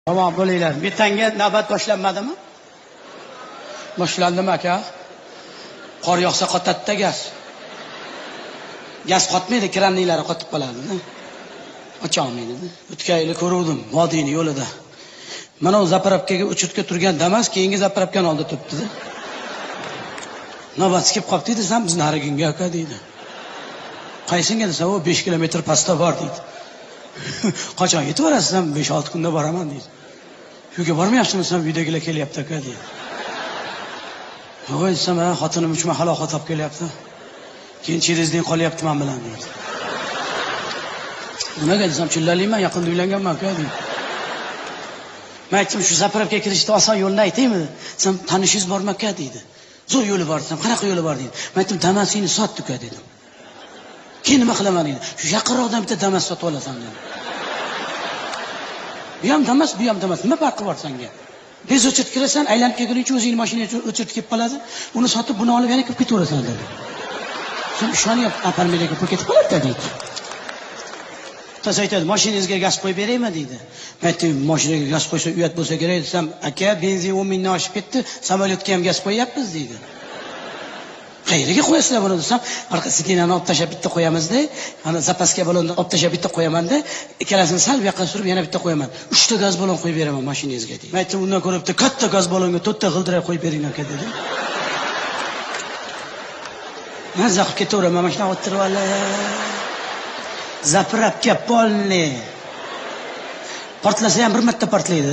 Tamam bo'linglar. Betanga navbat boshlanmadimi? Boshlandimi aka? Qor yog'sa qotadi-da gaz. Gaz qotmaydi, kranniklari qotib qoladi. Ocha olmaydi. O'tgan yili ko'ruvdim vodiyni yo'lida. Mana o zapravkaga uchutga turgan Damas keyingi zapravkani oldi turibdi-da. Navbat kelib qolibdi desam, biz nariginga aka deydi. Qaysinga desam, o 5 kilometr pastda bor deydi. Qachon yetib borasiz? 5-6 kunda boraman deydi. Uyga bormayapsizmi? Sen uydagilar kelyapti aka deydi. Yo'q desam, xotinim 3 mahal ovqat olib kelyapti. Keyin cherezdin qolyapti men bilan deydi. Nimaga desam, chillalayman, yaqinda uylanganman aka deydi. Men aytdim, shu zapravkaga kirishda oson yo'lni aytaymi? Desam, tanishingiz bormi aka deydi. Zo'r yo'li bor desam, qanaqa yo'li bor deydi. Men aytdim, Damasini sotdi aka dedim. Keyin nima qilaman deydi. Shu yaqinroqdan bitta Damas sotib olasan dedi. Bu ham Damas, bu ham Damas. Nima farqi bor senga? Bez o'chirib kirasan, aylanib kelguncha o'zing mashinaga o'chirib kelib qoladi. Uni sotib, buni olib yana kirib ketaverasan dedi. Sen ishonyapti, apartmentga kirib ketib qoladi deydi. Tas aytadi, mashinangizga gaz qo'yib beraymi deydi. Men aytdim, mashinaga gaz qo'ysa uyat bo'lsa kerak desam, aka, benzin 10 mingdan oshib ketdi, samolyotga ham gaz qo'yyapmiz deydi. Qayerga qo'yasizlar buni desam, orqasiga olib tashlab bitta qo'yamizda, ana zapaska balonni olib tashlab bitta qo'yamanda, ikkalasini sal bu yoqqa surib yana bitta qo'yaman. 3 ta gaz ballon qo'yib beraman mashinangizga deydi. Men aytdim, undan ko'ra bitta katta gaz ballonga 4 ta g'ildirak qo'yib bering aka dedi. Men zaqib ketaveraman, mana shuni o'tirib olay. Zapravka polni. Portlasa ham bir marta portlaydi.